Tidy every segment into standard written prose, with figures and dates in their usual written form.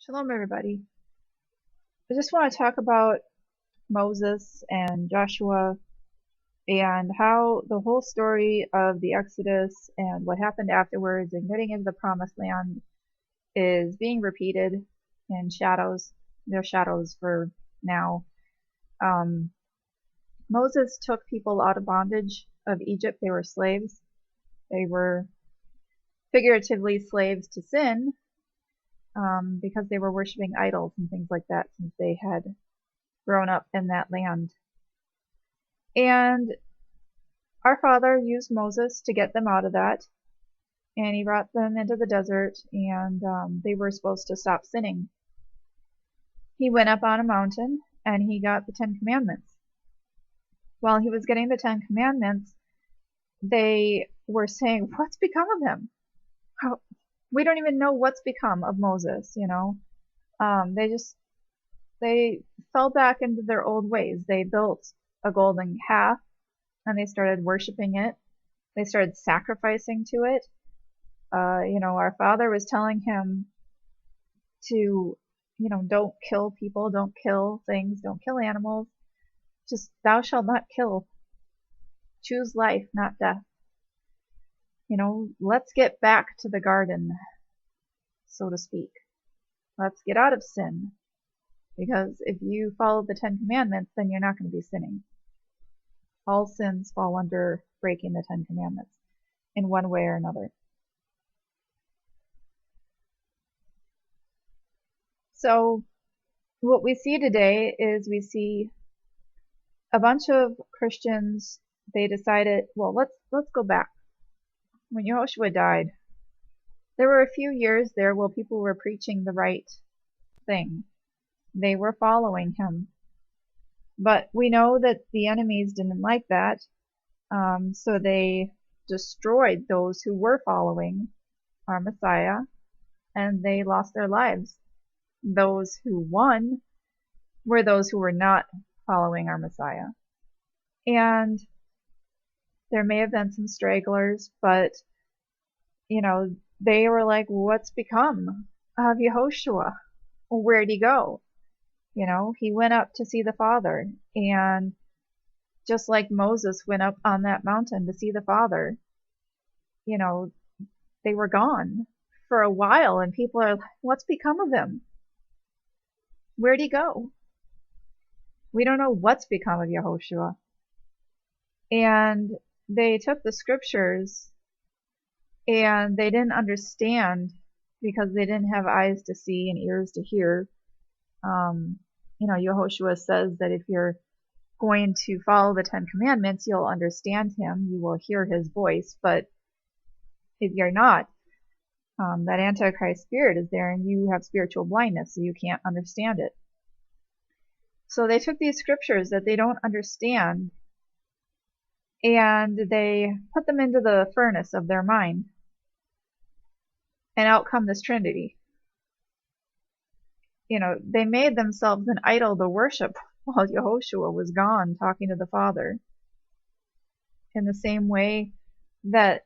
Shalom, everybody. I just want to talk about Moses and Joshua and how the whole story of the Exodus and what happened afterwards and getting into the Promised Land is being repeated in shadows. They're shadows for now. Moses took people out of bondage of Egypt. They were slaves. They were figuratively slaves to sin, because they were worshiping idols and things like that since they had grown up in that land. And our Father used Moses to get them out of that, and he brought them into the desert, and they were supposed to stop sinning. He went up on a mountain, and he got the 10 Commandments. While he was getting the 10 Commandments, they were saying, what's become of him? We don't even know what's become of Moses, you know. They fell back into their old ways. They built a golden calf, and they started worshiping it. They started sacrificing to it. Our Father was telling him to, don't kill people, don't kill things, don't kill animals. Just, thou shalt not kill. Choose life, not death. Let's get back to the garden, so to speak. Let's get out of sin. Because if you follow the 10 Commandments, then you're not going to be sinning. All sins fall under breaking the 10 Commandments in one way or another. So what we see today is we see a bunch of Christians. They decided, well, let's go back. When Yehoshua died, there were a few years there where people were preaching the right thing. They were following him. But we know that the enemies didn't like that, so they destroyed those who were following our Messiah, and they lost their lives. Those who won were those who were not following our Messiah. And there may have been some stragglers, but, they were like, what's become of Yehoshua? Where'd he go? He went up to see the Father, and just like Moses went up on that mountain to see the Father, they were gone for a while, and people are like, what's become of him? Where'd he go? We don't know what's become of Yehoshua. And they took the scriptures, and they didn't understand because they didn't have eyes to see and ears to hear. Yehoshua says that if you're going to follow the 10 Commandments, you'll understand him, you will hear his voice, but if you're not, that Antichrist spirit is there and you have spiritual blindness, so you can't understand it. So they took these scriptures that they don't understand, and they put them into the furnace of their mind, and out come this Trinity. They made themselves an idol to worship while Yehoshua was gone talking to the Father. In the same way that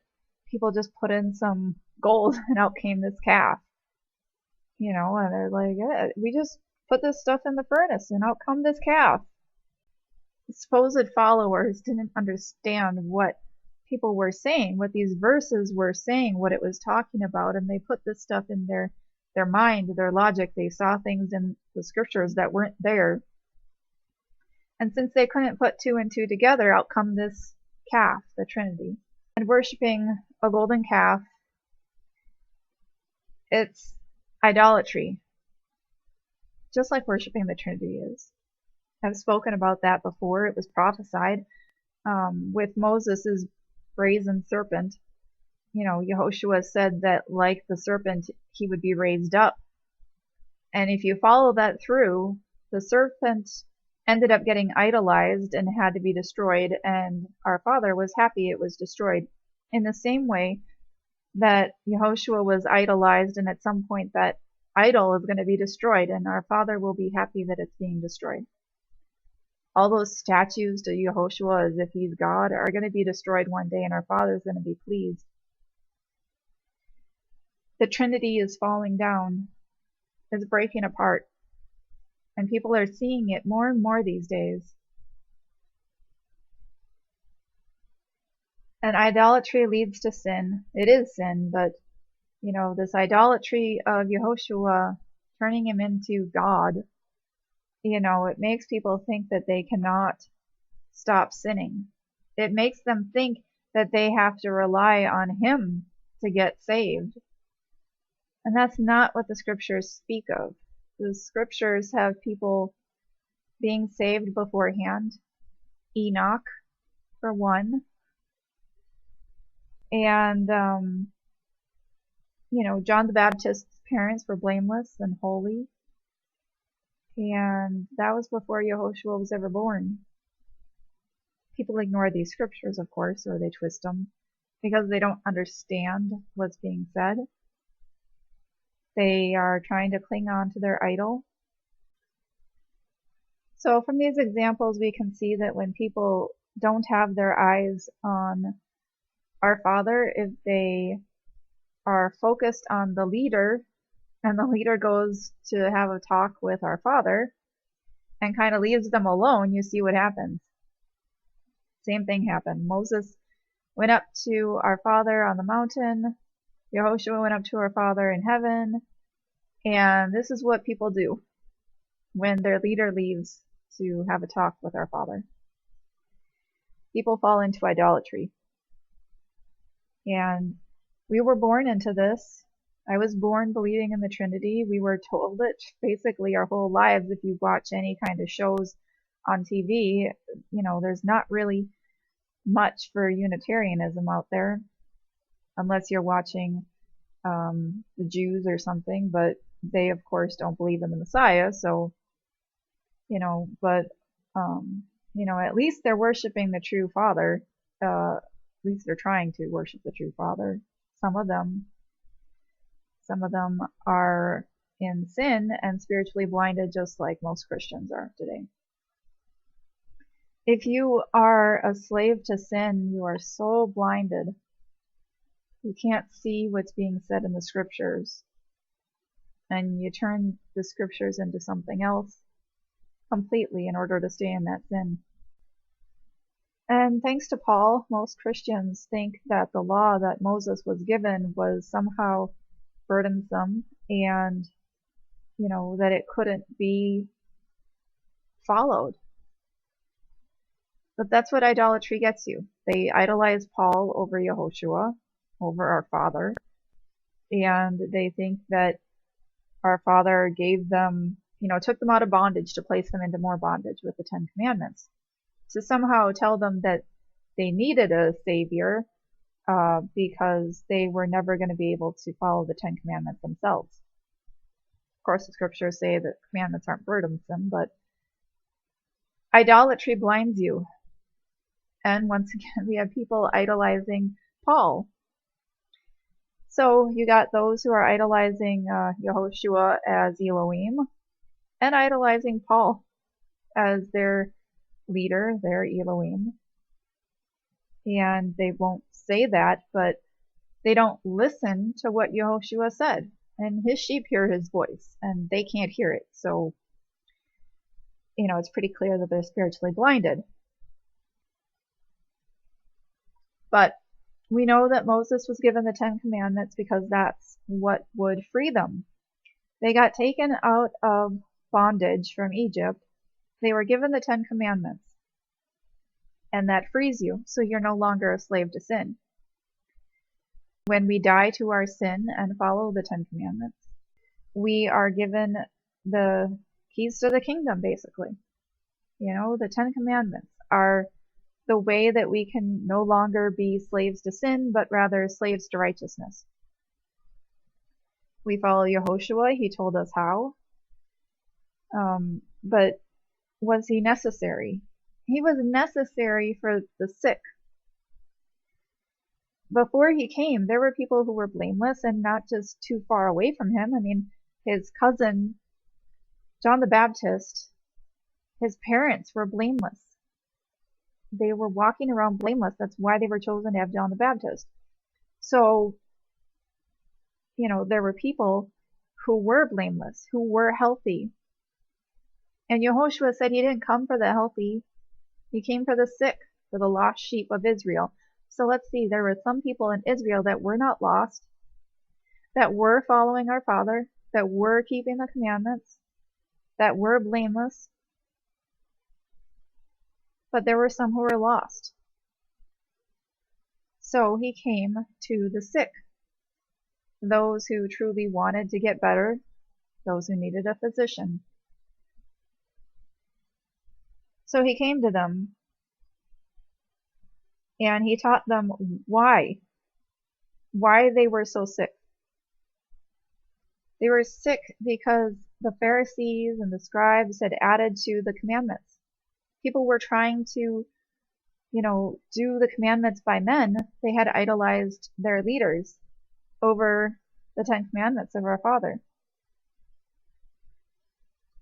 people just put in some gold and out came this calf. And they're like, we just put this stuff in the furnace and out come this calf. The supposed followers didn't understand what people were saying, what these verses were saying, what it was talking about, and they put this stuff in their mind, their logic. They saw things in the scriptures that weren't there. And since they couldn't put two and two together, out come this calf, the Trinity. And worshiping a golden calf, it's idolatry. Just like worshiping the Trinity is. I've spoken about that before. It was prophesied with Moses' brazen serpent. Yehoshua said that like the serpent, he would be raised up. And if you follow that through, the serpent ended up getting idolized and had to be destroyed, and our Father was happy it was destroyed. In the same way that Yehoshua was idolized, and at some point that idol is going to be destroyed, and our Father will be happy that it's being destroyed. All those statues to Yehoshua as if he's God are going to be destroyed one day, and our Father's going to be pleased. The Trinity is falling down. is breaking apart, and people are seeing it more and more these days. And idolatry leads to sin. It is sin, but this idolatry of Yehoshua turning him into God, it makes people think that they cannot stop sinning. It makes them think that they have to rely on him to get saved. And that's not what the scriptures speak of. The scriptures have people being saved beforehand. Enoch, for one. And, John the Baptist's parents were blameless and holy. And that was before Yehoshua was ever born. People ignore these scriptures, of course, or they twist them because they don't understand what's being said. They are trying to cling on to their idol. So from these examples, we can see that when people don't have their eyes on our Father, if they are focused on the leader, and the leader goes to have a talk with our Father and kind of leaves them alone, you see what happens. Same thing happened. Moses went up to our Father on the mountain. Yehoshua went up to our Father in heaven. And this is what people do when their leader leaves to have a talk with our Father. People fall into idolatry. And we were born into this. I was born believing in the Trinity. We were told it basically our whole lives. If you watch any kind of shows on TV, there's not really much for Unitarianism out there, unless you're watching the Jews or something, but they of course don't believe in the Messiah, so but at least they're worshiping the true Father. At least they're trying to worship the true Father. Some of them are in sin and spiritually blinded, just like most Christians are today. If you are a slave to sin, you are so blinded. You can't see what's being said in the scriptures. And you turn the scriptures into something else completely in order to stay in that sin. And thanks to Paul, most Christians think that the law that Moses was given was somehow burdensome and, that it couldn't be followed. But that's what idolatry gets you. They idolize Paul over Yehoshua, over our Father, and they think that our Father gave them, took them out of bondage to place them into more bondage with the Ten Commandments, to somehow tell them that they needed a Savior because they were never going to be able to follow the Ten Commandments themselves. Of course, the scriptures say that commandments aren't burdensome, but idolatry blinds you. And once again, we have people idolizing Paul. So you got those who are idolizing Yehoshua as Elohim and idolizing Paul as their leader, their Elohim. And they won't say that, but they don't listen to what Yehoshua said. And his sheep hear his voice, and they can't hear it. So, it's pretty clear that they're spiritually blinded. But we know that Moses was given the Ten Commandments because that's what would free them. They got taken out of bondage from Egypt. They were given the Ten Commandments. And that frees you, so you're no longer a slave to sin. When we die to our sin and follow the Ten Commandments, we are given the keys to the kingdom, basically. The Ten Commandments are the way that we can no longer be slaves to sin, but rather slaves to righteousness. We follow Yehoshua. He told us how. But was he necessary? He was necessary for the sick. Before he came, there were people who were blameless and not just too far away from him. I mean, his cousin, John the Baptist, his parents were blameless. They were walking around blameless. That's why they were chosen to have John the Baptist. So, there were people who were blameless, who were healthy. And Yehoshua said he didn't come for the healthy, he came for the sick, for the lost sheep of Israel. So let's see, there were some people in Israel that were not lost, that were following our Father, that were keeping the commandments, that were blameless, but there were some who were lost. So he came to the sick, those who truly wanted to get better, those who needed a physician. So he came to them, and he taught them why they were so sick. They were sick because the Pharisees and the scribes had added to the commandments. People were trying to, do the commandments by men. They had idolized their leaders over the 10 Commandments of our Father.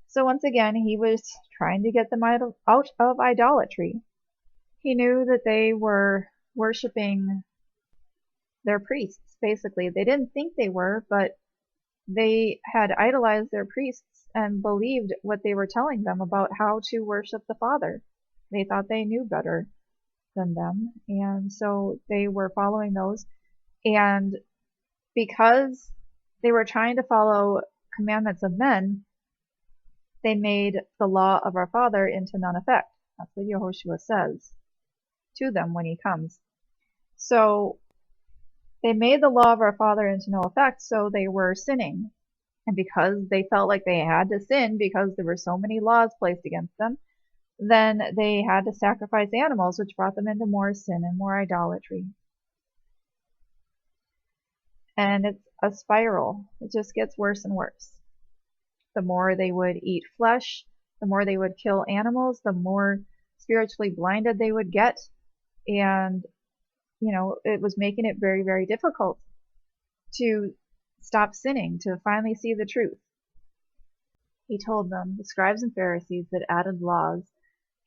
So once again, he was trying to get them out of idolatry. He knew that they were worshiping their priests, basically. They didn't think they were, but they had idolized their priests and believed what they were telling them about how to worship the Father. They thought they knew better than them, and so they were following those. And because they were trying to follow commandments of men, they made the law of our Father into none effect. That's what Yehoshua says to them when he comes. So they made the law of our Father into no effect, so they were sinning. And because they felt like they had to sin because there were so many laws placed against them, then they had to sacrifice animals, which brought them into more sin and more idolatry. And it's a spiral. It just gets worse and worse. The more they would eat flesh, the more they would kill animals, the more spiritually blinded they would get. And, it was making it very, very difficult to stop sinning, to finally see the truth. He told them, the scribes and Pharisees that added laws,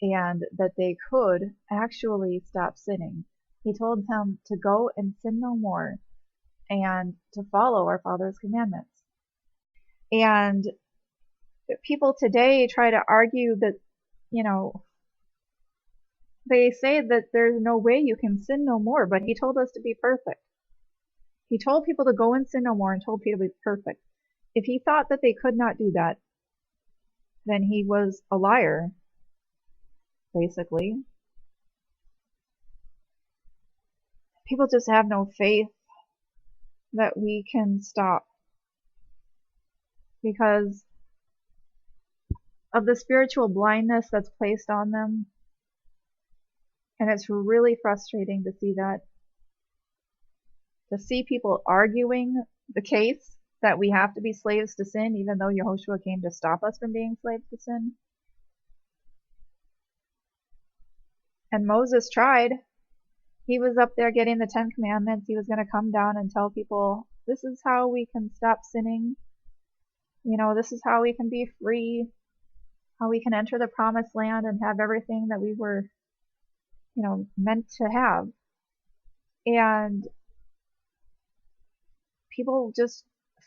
and that they could actually stop sinning. He told them to go and sin no more, and to follow our Father's commandments. And people today try to argue that, they say that there's no way you can sin no more, but he told us to be perfect. He told people to go and sin no more and told people to be perfect. If he thought that they could not do that, then he was a liar, basically. People just have no faith that we can stop because of the spiritual blindness that's placed on them. And it's really frustrating to see that. To see people arguing the case that we have to be slaves to sin, even though Yehoshua came to stop us from being slaves to sin. And Moses tried. He was up there getting the 10 Commandments. He was going to come down and tell people, this is how we can stop sinning. This is how we can be free. How we can enter the promised land and have everything that we were, meant to have. And people just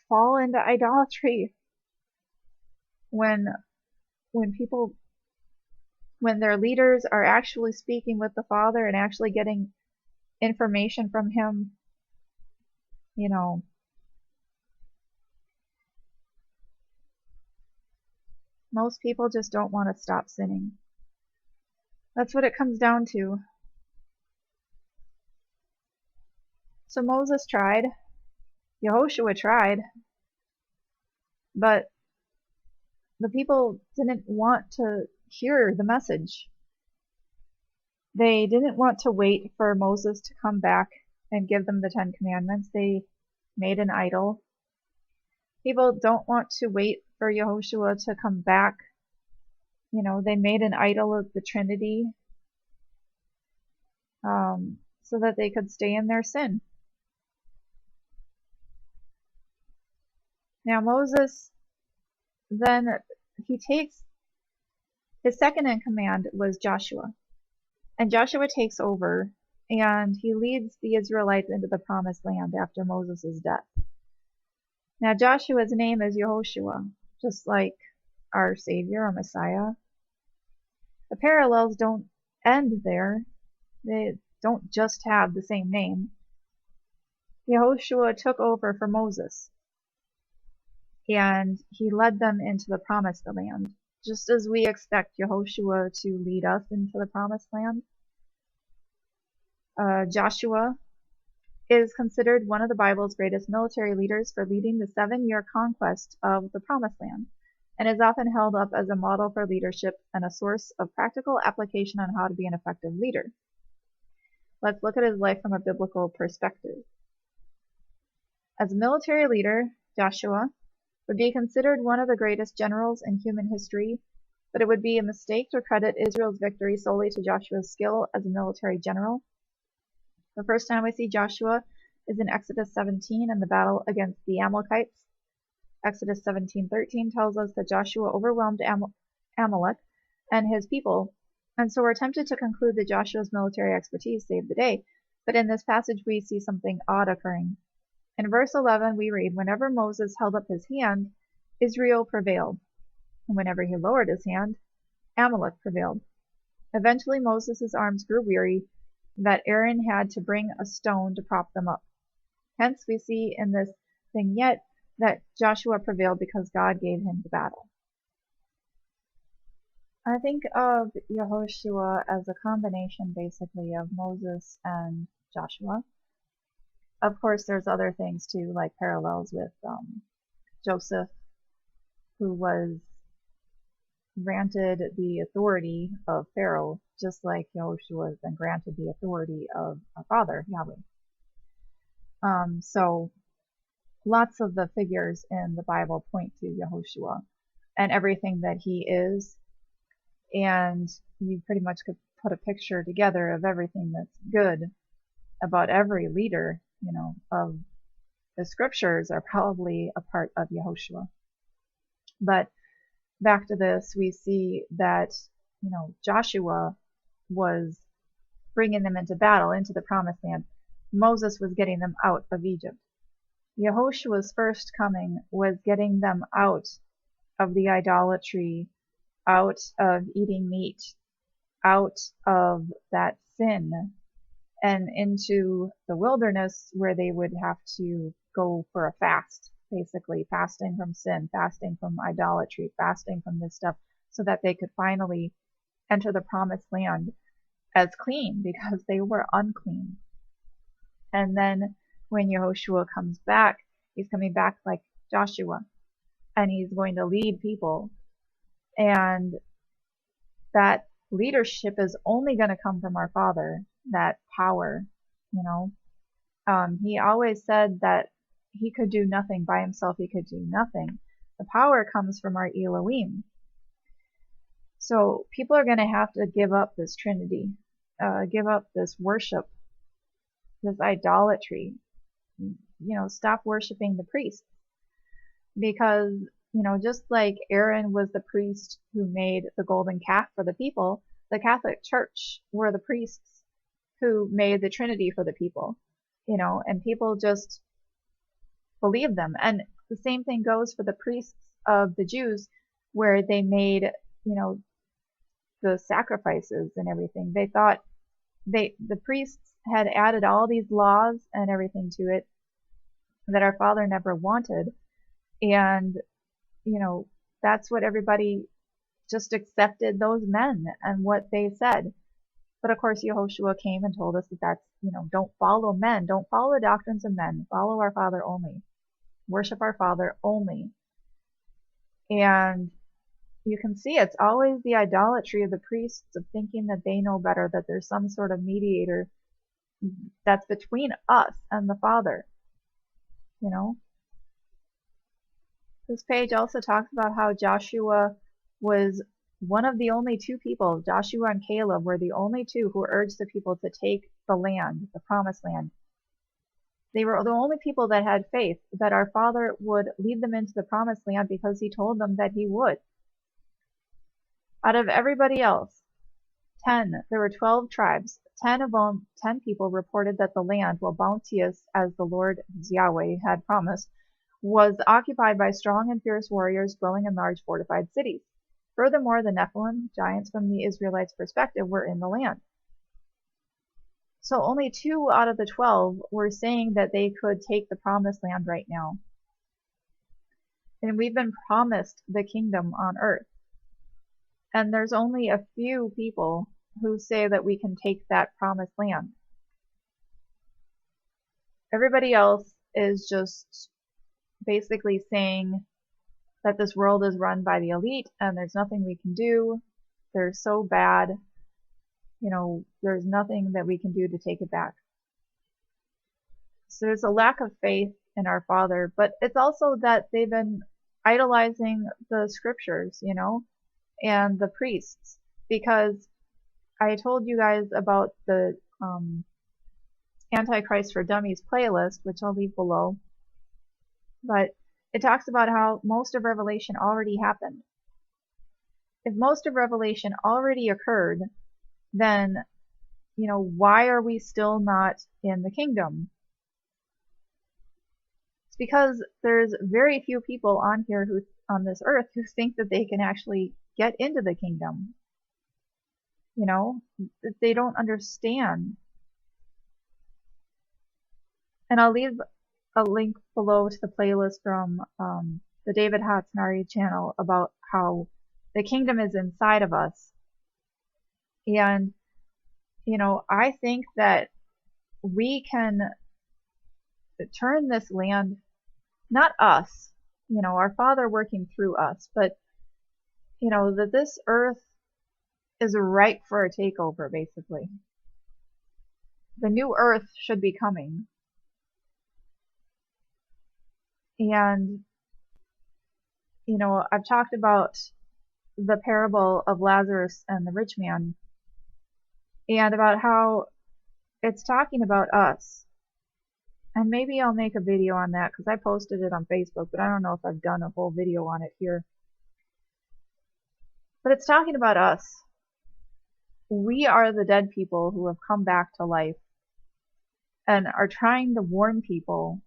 fall into idolatry when their leaders are actually speaking with the Father and actually getting information from him. Most people just don't want to stop sinning. That's what it comes down to. So Moses tried, Yehoshua tried, but the people didn't want to hear the message. They didn't want to wait for Moses to come back and give them the 10 Commandments. They made an idol. People don't want to wait for Yehoshua to come back. They made an idol of the Trinity so that they could stay in their sin. Now Moses, then he takes, his second in command was Joshua. And Joshua takes over and he leads the Israelites into the promised land after Moses' death. Now Joshua's name is Yehoshua, just like our Savior, our Messiah. The parallels don't end there. They don't just have the same name. Yehoshua took over for Moses, and he led them into the promised land, just as we expect Yehoshua to lead us into the promised land. Joshua is considered one of the Bible's greatest military leaders for leading the 7-year conquest of the Promised Land, and is often held up as a model for leadership and a source of practical application on how to be an effective leader. Let's look at his life from a biblical perspective. As a military leader, Joshua would be considered one of the greatest generals in human history, but it would be a mistake to credit Israel's victory solely to Joshua's skill as a military general. The first time we see Joshua is in Exodus 17 in the battle against the Amalekites. Exodus 17:13 tells us that Joshua overwhelmed Amalek and his people, and so we're tempted to conclude that Joshua's military expertise saved the day. But in this passage we see something odd occurring. In verse 11 we read, "Whenever Moses held up his hand, Israel prevailed, and whenever he lowered his hand, Amalek prevailed. Eventually Moses' arms grew weary, that Aaron had to bring a stone to prop them up. Hence we see in this vignette that Joshua prevailed because God gave him the battle." I think of Yehoshua as a combination basically of Moses and Joshua. Of course there's other things too, like parallels with Joseph, who was granted the authority of Pharaoh, just like Yehoshua has been granted the authority of our Father, Yahweh. So lots of the figures in the Bible point to Yehoshua and everything that he is, and you pretty much could put a picture together of everything that's good about every leader, of the scriptures are probably a part of Yehoshua. But back to this, we see that, Joshua was bringing them into battle, into the promised land. Moses was getting them out of Egypt. Yehoshua's first coming was getting them out of the idolatry, out of eating meat, out of that sin, and into the wilderness where they would have to go for a fast, basically fasting from sin, fasting from idolatry, fasting from this stuff, so that they could finally enter the promised land as clean, because they were unclean. And then when Yehoshua comes back, he's coming back like Joshua, and he's going to lead people, and that leadership is only going to come from our Father, that power. He always said that he could do nothing by himself. He could do nothing. The power comes from our Elohim. So people are going to have to give up this Trinity, give up this worship, this idolatry. Stop worshiping the priests, because just like Aaron was the priest who made the golden calf for the people, the Catholic Church were the priests who made the Trinity for the people, and people just believed them. And the same thing goes for the priests of the Jews, where they made, the sacrifices and everything. They thought the priests had added all these laws and everything to it that our Father never wanted. And, that's what everybody just accepted, those men and what they said. But of course, Yehoshua came and told us that that's, don't follow men, don't follow the doctrines of men, follow our Father only, worship our Father only. And you can see it's always the idolatry of the priests, of thinking that they know better, that there's some sort of mediator that's between us and the Father. This page also talks about how Joshua was one of the only two people. Joshua and Caleb were the only two who urged the people to take the land, the promised land. They were the only people that had faith that our Father would lead them into the promised land, because he told them that he would. Out of everybody else, there were 12 tribes. 10 people reported that the land, while bounteous as the Lord Yahweh had promised, was occupied by strong and fierce warriors dwelling in large fortified cities. Furthermore, the Nephilim, giants from the Israelites' perspective, were in the land. So only 2 out of the 12 were saying that they could take the promised land right now. And we've been promised the kingdom on earth. And there's only a few people who say that we can take that promised land. Everybody else is just basically saying that this world is run by the elite and there's nothing we can do. They're so bad. There's nothing that we can do to take it back. So there's a lack of faith in our Father, but it's also that they've been idolizing the scriptures, and the priests, because I told you guys about the Antichrist for Dummies playlist, which I'll leave below, but it talks about how most of Revelation already happened. If most of Revelation already occurred, then, why are we still not in the kingdom? It's because there's very few people on here on this earth who think that they can actually get into the kingdom. They don't understand. And I'll leave a link below to the playlist from the David Hatsnari channel about how the kingdom is inside of us. And, I think that we can turn this land, not us, our Father working through us, but, that this earth is ripe for a takeover, basically. The new earth should be coming. And, I've talked about the parable of Lazarus and the rich man, and about how it's talking about us. And maybe I'll make a video on that, because I posted it on Facebook, but I don't know if I've done a whole video on it here. But it's talking about us. We are the dead people who have come back to life and are trying to warn people,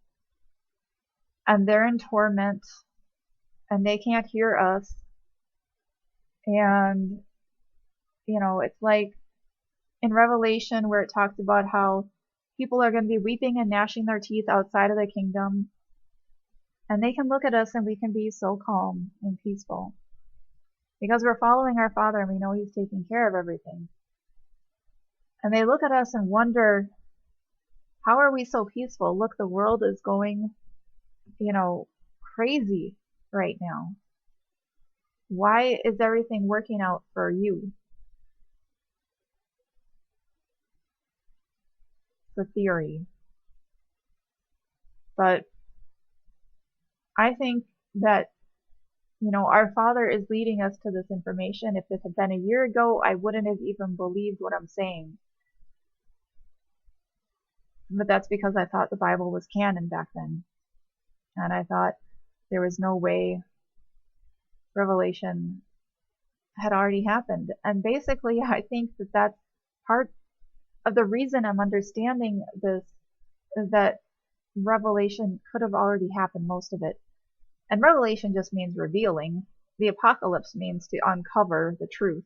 and they're in torment and they can't hear us. And it's like in Revelation where it talks about how people are going to be weeping and gnashing their teeth outside of the kingdom, and they can look at us and we can be so calm and peaceful because we're following our Father and we know He's taking care of everything. And they look at us and wonder, how are we so peaceful? Look, the world is going, crazy right now. Why is everything working out for you? It's a theory. But I think that, our Father is leading us to this information. If this had been a year ago, I wouldn't have even believed what I'm saying. But that's because I thought the Bible was canon back then. And I thought there was no way Revelation had already happened. And basically, I think that that's part of the reason I'm understanding this, is that Revelation could have already happened, most of it. And Revelation just means revealing. The apocalypse means to uncover the truth.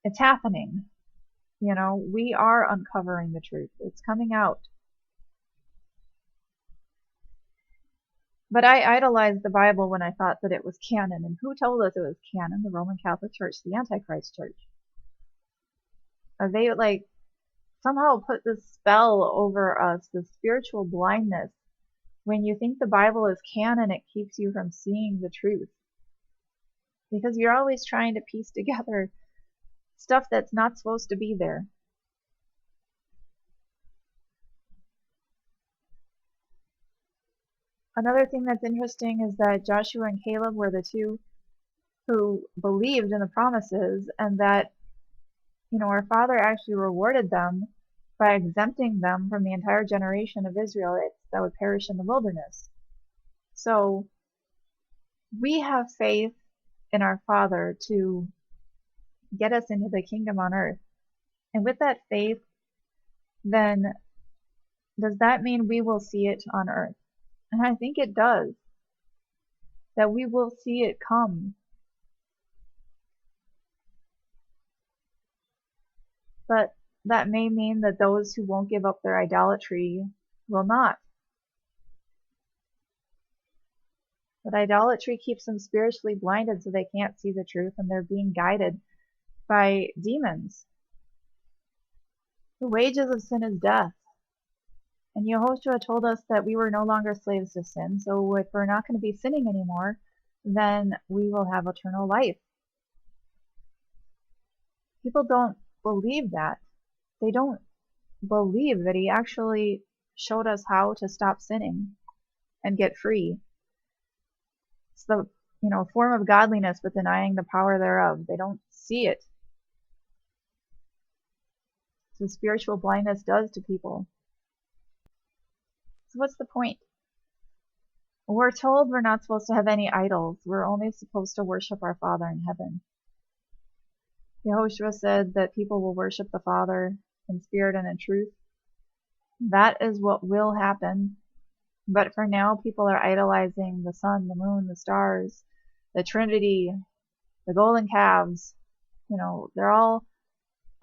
It's happening. We are uncovering the truth. It's coming out. But I idolized the Bible when I thought that it was canon. And who told us it was canon? The Roman Catholic Church, the Antichrist Church. They somehow put this spell over us, this spiritual blindness. When you think the Bible is canon, it keeps you from seeing the truth. Because you're always trying to piece together stuff that's not supposed to be there. Another thing that's interesting is that Joshua and Caleb were the two who believed in the promises, and that, our Father actually rewarded them by exempting them from the entire generation of Israelites that would perish in the wilderness. So we have faith in our Father to get us into the kingdom on earth. And with that faith, then does that mean we will see it on earth? And I think it does, that we will see it come. But that may mean that those who won't give up their idolatry will not. But idolatry keeps them spiritually blinded so they can't see the truth, and they're being guided by demons. The wages of sin is death. And Yehoshua told us that we were no longer slaves to sin, so if we're not going to be sinning anymore, then we will have eternal life. People don't believe that. They don't believe that he actually showed us how to stop sinning and get free. It's the form of godliness, but denying the power thereof. They don't see it. So spiritual blindness does to people. So what's the point? We're told we're not supposed to have any idols. We're only supposed to worship our Father in heaven. Yehoshua said that people will worship the Father in spirit and in truth. That is what will happen. But for now, people are idolizing the sun, the moon, the stars, the Trinity, the golden calves. They're all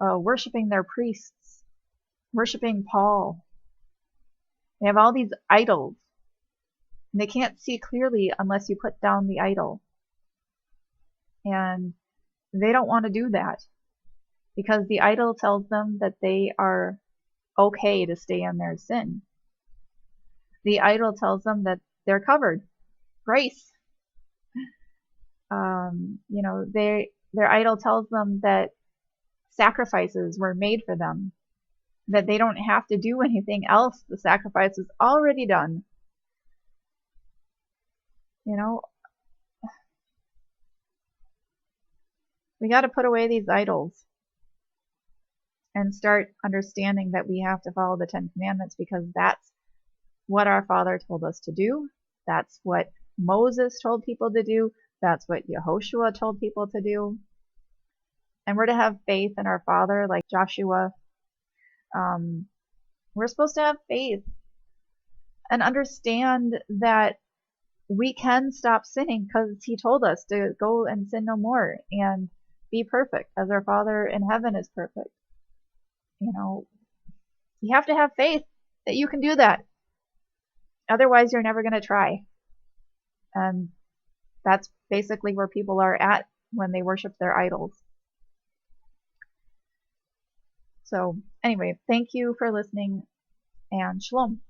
worshiping their priests, worshiping Paul. They have all these idols. And they can't see clearly unless you put down the idol. And they don't want to do that because the idol tells them that they are okay to stay in their sin. The idol tells them that they're covered. Grace. Their idol tells them that sacrifices were made for them, that they don't have to do anything else. The sacrifice is already done. We got to put away these idols and start understanding that we have to follow the Ten Commandments, because that's what our Father told us to do. That's what Moses told people to do. That's what Yehoshua told people to do. And we're to have faith in our Father, like Joshua. We're supposed to have faith and understand that we can stop sinning because he told us to go and sin no more and be perfect as our Father in heaven is perfect. You have to have faith that you can do that. Otherwise, you're never going to try. And that's basically where people are at when they worship their idols. So anyway, thank you for listening, and shalom.